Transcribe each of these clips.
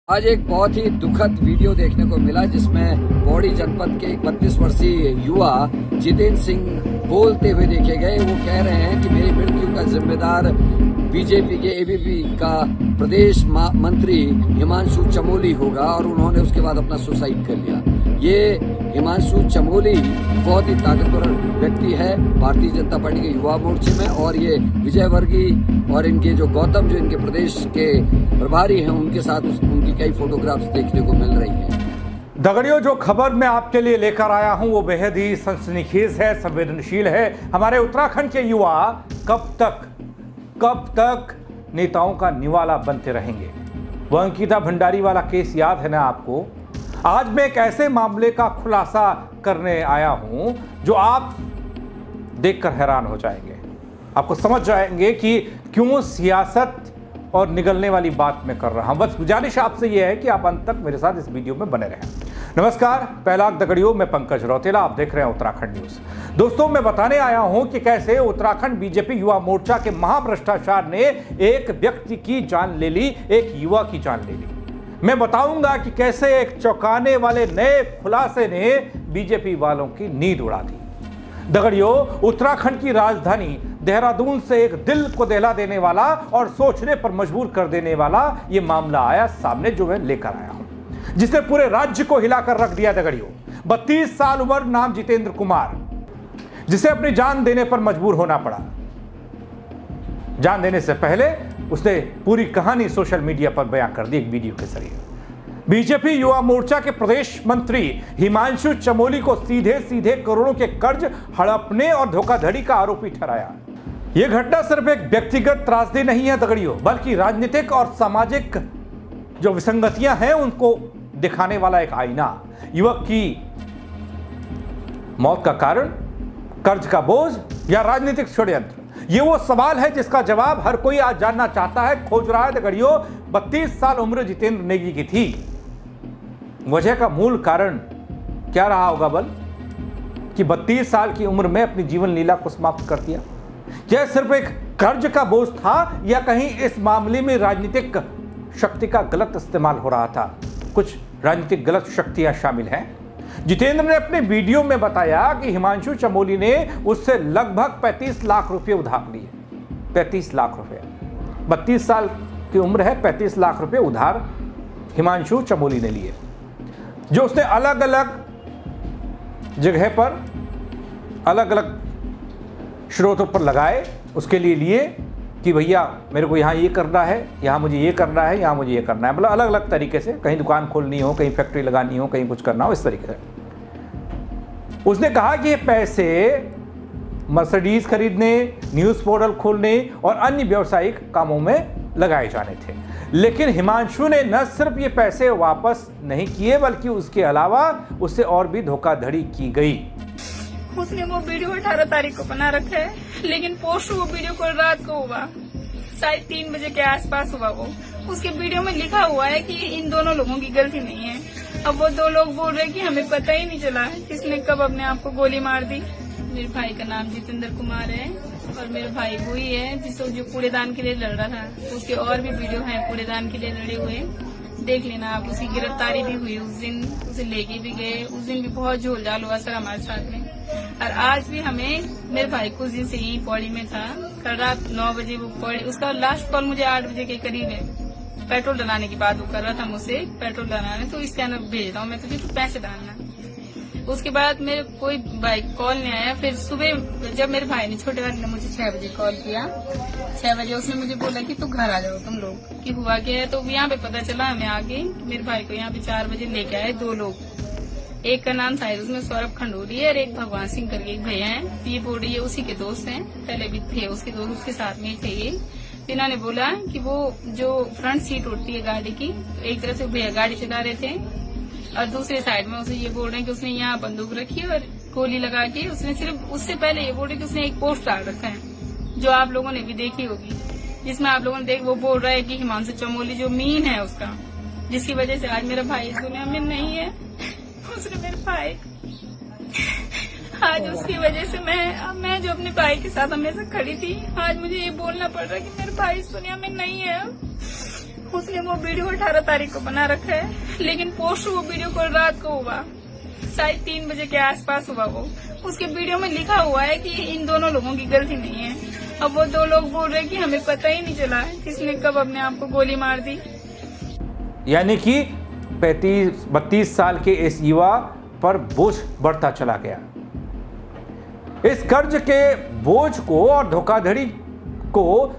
आज एक बहुत ही दुखद वीडियो देखने को मिला जिसमें पौड़ी जनपद के एक 32 वर्षीय युवा जितेंद्र सिंह बोलते हुए देखे गए। वो कह रहे हैं कि मेरी मृत्यु का जिम्मेदार बीजेपी के एबीपी का प्रदेश मंत्री हिमांशु चमोली होगा और उन्होंने उसके बाद अपना सुसाइड कर लिया। ये हिमांशु चमोली बहुत ही ताकतवर व्यक्ति है भारतीय जनता पार्टी के युवा मोर्चे में, और ये विजय वर्गीय और इनके जो गौतम जो इनके प्रदेश के प्रभारी हैं उनके साथ उनकी कई फोटोग्राफ्स देखने को मिल रही हैं। दगड़ियों, जो खबर मैं आपके लिए लेकर आया हूं वो बेहद ही सनसनीखेज है, संवेदनशील है। हमारे उत्तराखंड के युवा कब तक नेताओं का निवाला बनते रहेंगे। वो अंकिता भंडारी वाला केस याद है ना आपको? आज मैं एक ऐसे मामले का खुलासा करने आया हूं जो आप देखकर हैरान हो जाएंगे। आपको समझ जाएंगे कि क्यों सियासत और निगलने वाली बात मैं कर रहा हूं। बस गुजारिश आपसे यह है कि आप अंत तक मेरे साथ इस वीडियो में बने रहें। नमस्कार, पहला दगड़ियों, मैं पंकज रौतेला, आप देख रहे हैं उत्तराखंड न्यूज। दोस्तों, मैं बताने आया हूं कि कैसे उत्तराखंड बीजेपी युवा मोर्चा के महाभ्रष्टाचार ने एक व्यक्ति की जान ले ली, एक युवा की जान ले ली। मैं बताऊंगा कि कैसे एक चौंकाने वाले नए खुलासे ने बीजेपी वालों की नींद उड़ा दी। दगड़ियों, उत्तराखंड की राजधानी देहरादून से एक दिल को दहला देने वाला और सोचने पर मजबूर कर देने वाला यह मामला आया सामने, जो मैं लेकर आया हूं, जिसने पूरे राज्य को हिलाकर रख दिया। दगड़ियों, 32 साल उम्र, नाम जितेंद्र कुमार, जिसे अपनी जान देने पर मजबूर होना पड़ा। जान देने से पहले उसने पूरी कहानी सोशल मीडिया पर बयां कर दी एक वीडियो के जरिए। बीजेपी युवा मोर्चा के प्रदेश मंत्री हिमांशु चमोली को सीधे सीधे करोड़ों के कर्ज हड़पने और धोखाधड़ी का आरोपी ठहराया। यह घटना सिर्फ एक व्यक्तिगत त्रासदी नहीं है दगड़ियों, बल्कि राजनीतिक और सामाजिक जो विसंगतियां हैं उनको दिखाने वाला एक आईना। युवक की मौत का कारण कर्ज का बोझ या राजनीतिक षड्यंत्र, ये वो सवाल है जिसका जवाब हर कोई आज जानना चाहता है, खोज रहा है। दगड़ियों, 32 साल उम्र जितेंद्र नेगी की थी। वजह का मूल कारण क्या रहा होगा बल कि 32 साल की उम्र में अपनी जीवन लीला को समाप्त कर दिया? क्या सिर्फ एक कर्ज का बोझ था या कहीं इस मामले में राजनीतिक शक्ति का गलत इस्तेमाल हो रहा था? कुछ राजनीतिक गलत शक्तियां शामिल हैं। जितेंद्र ने अपने वीडियो में बताया कि हिमांशु चमोली ने उससे लगभग 35 लाख रुपए उधार लिए। 35 लाख रुपए, 32 साल की उम्र है, 35 लाख रुपए उधार हिमांशु चमोली ने लिए, जो उसने अलग अलग जगह पर अलग अलग स्रोतों पर लगाए। उसके लिए कि भैया मेरे को यहाँ ये करना है, यहाँ मुझे ये करना है, यहाँ मुझे ये करना है, मतलब अलग अलग तरीके से, कहीं दुकान खोलनी हो, कहीं फैक्ट्री लगानी हो, कहीं कुछ करना हो, इस तरीके से। उसने कहा कि ये पैसे मर्सिडीज खरीदने, न्यूज़ पोर्टल खोलने और अन्य व्यावसायिक कामों में लगाए जाने थे। लेकिन हिमांशु ने न सिर्फ ये पैसे वापस नहीं किए, बल्कि उसके अलावा उससे और भी धोखाधड़ी की गई। उसने वो वीडियो 18 तारीख को बना रखा है, लेकिन पोस्ट वो वीडियो को रात को हुआ, शायद 3 बजे के आसपास हुआ। वो उसके वीडियो में लिखा हुआ है कि इन दोनों लोगों की गलती नहीं है। अब वो 2 लोग बोल रहे कि हमें पता ही नहीं चला किसने कब अपने आप को गोली मार दी। मेरे भाई का नाम जितेंद्र कुमार है और मेरे भाई वो ही है जिसको जो कूड़ेदान के लिए लड़ रहा था। उसके और भी वीडियो है कूड़ेदान के लिए लड़े हुए, देख लेना आप। उसकी गिरफ्तारी भी हुई उस दिन, उसे लेके भी गए। उस दिन भी बहुत झोल झाल हुआ सर हमारे साथ में। और आज भी हमें, मेरे भाई कुछ दिन से यही पौड़ी में था। कल रात 9 बजे वो पौड़ी, उसका लास्ट कॉल मुझे 8 बजे के करीब है। पेट्रोल डलाने की बात वो कर रहा था मुझसे, पेट्रोल डलाने, तो स्कैनर भेज रहा हूँ मैं तुझे, तो पैसे डालना। उसके बाद मेरे कोई भाई कॉल नहीं आया। फिर सुबह जब मेरे भाई ने, छोटे वाले ने मुझे 6 बजे कॉल किया, 6 बजे उसने मुझे बोला कि तू घर आ जाओ तुम लोग, कि हुआ क्या है। तो यहाँ पे पता चला, हमें आगे मेरे भाई को यहाँ पे 4 बजे लेके आए 2 लोग। एक का नाम शायद उसमें सौरभ खंडूरी है और एक भगवान सिंह करके एक भैया है। ये बोल रही है उसी के दोस्त हैं, पहले भी थे उसके दोस्त, उसके साथ में थे ये। इन्होंने बोला कि वो जो फ्रंट सीट होती है गाड़ी की, एक तरफ से भैया गाड़ी चला रहे थे और दूसरे साइड में उसे ये बोल रहे हैं कि उसने यहाँ बंदूक रखी और गोली लगा के उसने, सिर्फ उससे पहले ये बोल रहे कि उसने एक पोस्ट डाल रखा है जो आप लोगों ने भी देखी होगी, जिसमें आप लोगों ने देख, वो बोल रहा है कि हिमांशु चमोली जो मीन है उसका, जिसकी वजह से आज मेरा भाई इस दुनिया में नहीं है। उसने मेरे भाई, आज उसकी वजह से मैं जो अपने भाई के साथ हमेशा खड़ी थी, आज मुझे ये बोलना पड़ रहा है कि मेरे भाई इस दुनिया में नहीं है। उसने वो वीडियो 18 तारीख को बना रखा है, लेकिन पोस्ट वो वीडियो कल रात को हुआ, शायद 3 बजे के आसपास हुआ वो। उसके वीडियो में लिखा हुआ है कि इन दोनों लोगों की गलती नहीं है। अब वो 2 लोग बोल रहे हैं कि हमें पता ही नहीं चला किसने कब अपने आप को गोली मार दी। यानी कि 32 साल के इस युवा पर बोझ बढ़ता चला गया। इस कर्ज के बोझ को और धोखाधड़ी को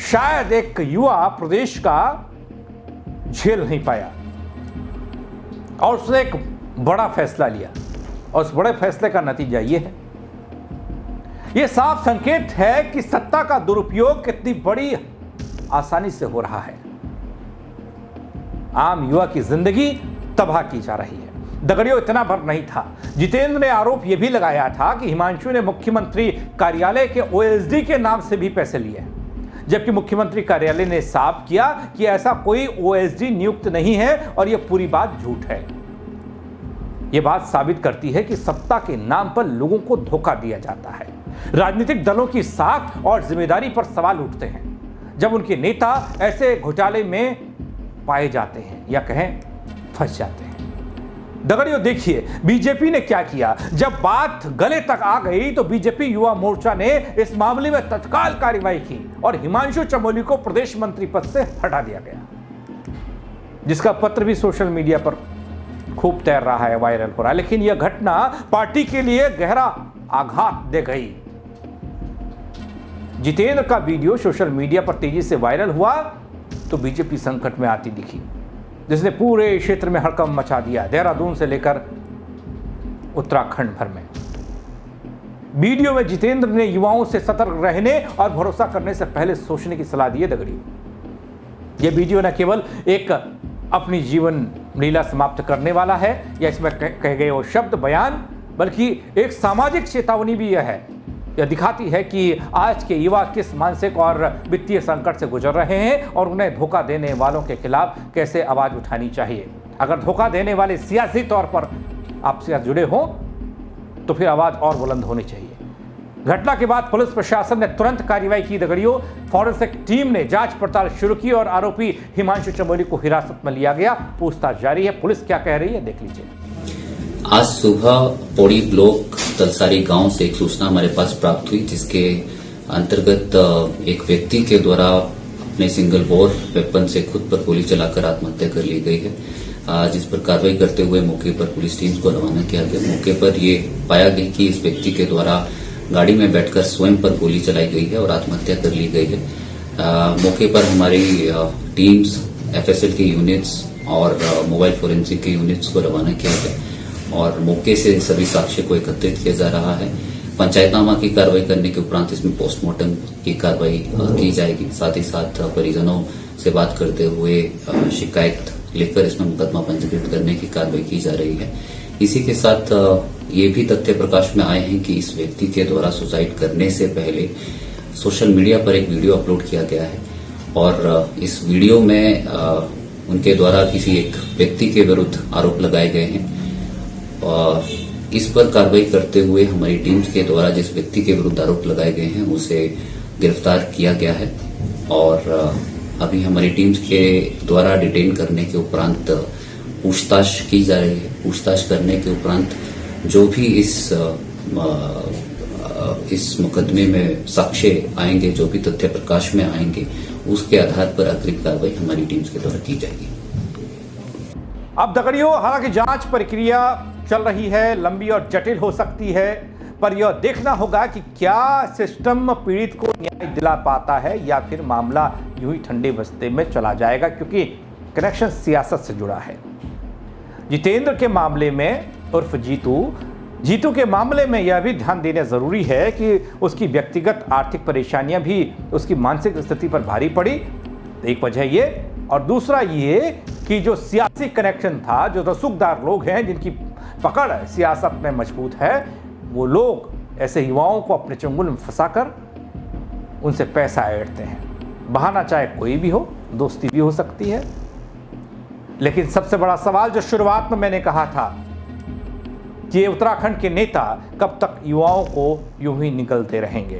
शायद एक युवा प्रदेश का झेल नहीं पाया और उसने एक बड़ा फैसला लिया और उस बड़े फैसले का नतीजा यह है। यह साफ संकेत है कि सत्ता का दुरुपयोग कितनी बड़ी आसानी से हो रहा है। आम युवा की जिंदगी तबाह की जा रही है। दगड़ियों, इतना भर नहीं था। जितेंद्र ने आरोप यह भी लगाया था कि हिमांशु ने मुख्यमंत्री कार्यालय के ओएसडी के नाम से भी पैसे लिए, जबकि मुख्यमंत्री कार्यालय ने साफ किया कि ऐसा कोई ओएसडी नियुक्त नहीं है और यह पूरी बात झूठ है। यह बात साबित करती है कि सत्ता के नाम पर लोगों को धोखा दिया जाता है। राजनीतिक दलों की साख और जिम्मेदारी पर सवाल उठते हैं जब उनके नेता ऐसे घोटाले में पाए जाते हैं या कहें फंस जाते हैं। दगड़ियों, देखिए बीजेपी ने क्या किया। जब बात गले तक आ गई तो बीजेपी युवा मोर्चा ने इस मामले में तत्काल कार्रवाई की और हिमांशु चमोली को प्रदेश मंत्री पद से हटा दिया गया, जिसका पत्र भी सोशल मीडिया पर खूब तैर रहा है, वायरल हो रहा है। लेकिन यह घटना पार्टी के लिए गहरा आघात दे गई। जितेंद्र का वीडियो सोशल मीडिया पर तेजी से वायरल हुआ तो बीजेपी संकट में आती दिखी, जिसने पूरे क्षेत्र में हड़कंप मचा दिया, देहरादून से लेकर उत्तराखंड भर में। वीडियो में जितेंद्र ने युवाओं से सतर्क रहने और भरोसा करने से पहले सोचने की सलाह दी है। दगड़ी, यह वीडियो न केवल एक अपनी जीवन लीला समाप्त करने वाला है या इसमें कहे गए वो शब्द बयान, बल्कि एक सामाजिक चेतावनी भी यह है। यह दिखाती है कि आज के युवा किस मानसिक और वित्तीय संकट से गुजर रहे हैं और उन्हें धोखा देने वालों के खिलाफ कैसे आवाज उठानी चाहिए। अगर धोखा देने वाले सियासी तौर पर आपसे जुड़े हों तो फिर आवाज और बुलंद होनी चाहिए। घटना के बाद पुलिस प्रशासन ने तुरंत कार्रवाई की। दगड़ियों, फॉरेंसिक टीम ने जांच पड़ताल शुरू की और आरोपी हिमांशु चमोली को हिरासत में लिया गया। पूछताछ जारी है। पुलिस क्या कह रही है, देख लीजिए। आज सुबह पौड़ी ब्लॉक तलसारी गांव से एक सूचना हमारे पास प्राप्त हुई, जिसके अंतर्गत एक व्यक्ति के द्वारा अपने सिंगल बोर वेपन से खुद पर गोली चलाकर आत्महत्या कर ली गई है, जिस पर कार्रवाई करते हुए मौके पर पुलिस टीम को रवाना किया गया। मौके पर ये पाया गया कि इस व्यक्ति के द्वारा गाड़ी में बैठकर स्वयं पर गोली चलाई गई है और आत्महत्या कर ली गई है। मौके पर हमारी टीम्स, एफएसएल की यूनिट्स और मोबाइल फोरेंसिक की यूनिट्स को रवाना किया गया और मौके से सभी साक्ष्य को एकत्रित किया जा रहा है। पंचायतनामा की कार्रवाई करने के उपरांत इसमें पोस्टमार्टम की कार्रवाई की जाएगी। साथ ही साथ परिजनों से बात करते हुए शिकायत लेकर इसमें मुकदमा पंजीकृत करने की कार्रवाई की जा रही है। इसी के साथ ये भी तथ्य प्रकाश में आए हैं कि इस व्यक्ति के द्वारा सुसाइड करने से पहले सोशल मीडिया पर एक वीडियो अपलोड किया गया है और इस वीडियो में उनके द्वारा किसी एक व्यक्ति के विरुद्ध आरोप लगाए गए हैं। इस पर कार्रवाई करते हुए हमारी टीम्स के द्वारा जिस व्यक्ति के विरुद्ध आरोप लगाए गए हैं उसे गिरफ्तार किया गया है और अभी हमारी टीम्स के द्वारा डिटेन करने के उपरांत पूछताछ की जा रही है। पूछताछ करने के उपरांत जो भी इस मुकदमे में साक्ष्य आएंगे, जो भी तथ्य प्रकाश में आएंगे, उसके आधार पर अतिरिक्त कार्रवाई हमारी टीम्स के द्वारा की जाएगी। अब दगड़ियों, हालांकि जांच प्रक्रिया चल रही है, लंबी और जटिल हो सकती है, पर यह देखना होगा कि क्या सिस्टम पीड़ित को न्याय दिला पाता है या फिर मामला यूं ही ठंडे बस्ते में चला जाएगा, क्योंकि कनेक्शन सियासत से जुड़ा है। जितेंद्र के मामले में उर्फ जीतू के मामले में यह भी ध्यान देना जरूरी है कि उसकी व्यक्तिगत आर्थिक परेशानियां भी उसकी मानसिक स्थिति पर भारी पड़ी, एक वजह ये, और दूसरा ये कि जो सियासी कनेक्शन था, जो रसूखदार लोग हैं जिनकी पकड़ सियासत में मजबूत है, वो लोग ऐसे युवाओं को अपने चंगुल में फंसाकर उनसे पैसा ऐंठते हैं। बहाना चाहे कोई भी हो, दोस्ती भी हो सकती है, लेकिन सबसे बड़ा सवाल जो शुरुआत में मैंने कहा था कि ये उत्तराखंड के नेता कब तक युवाओं को यूं ही निकलते रहेंगे।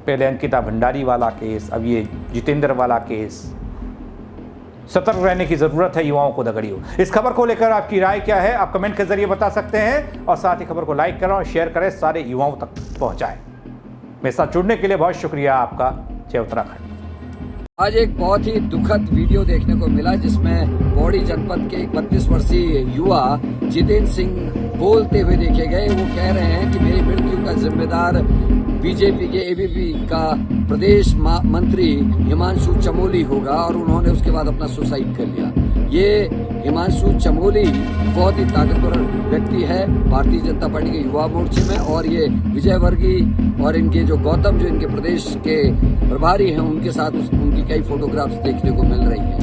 पहले अंकिता भंडारी वाला केस, अब ये जितेंद्र वाला केस, सतर्क रहने की जरूरत है युवाओं को दगड़ियों। इस खबर को लेकर आपकी राय क्या है, आप कमेंट के जरिए बता सकते हैं और साथ ही खबर को लाइक करें और शेयर करें, सारे युवाओं तक पहुंचाएं। मेरे साथ जुड़ने के लिए बहुत शुक्रिया आपका। जय उत्तराखंड। आज एक बहुत ही दुखद वीडियो देखने को मिला जिसमें पौड़ी जनपद के एक 32 वर्षीय युवा जितेंद्र सिंह बोलते हुए देखे गए। वो कह रहे हैं कि मेरी मृत्यु का जिम्मेदार बीजेपी के एबीपी का प्रदेश मंत्री हिमांशु चमोली होगा और उन्होंने उसके बाद अपना सुसाइड कर लिया। ये हिमांशु चमोली बहुत ही ताकतवर व्यक्ति है भारतीय जनता पार्टी के युवा मोर्चे में, और ये विजय वर्गीय और इनके जो गौतम जो इनके प्रदेश के प्रभारी हैं उनके साथ उनकी कई फोटोग्राफ्स देखने को मिल रही हैं।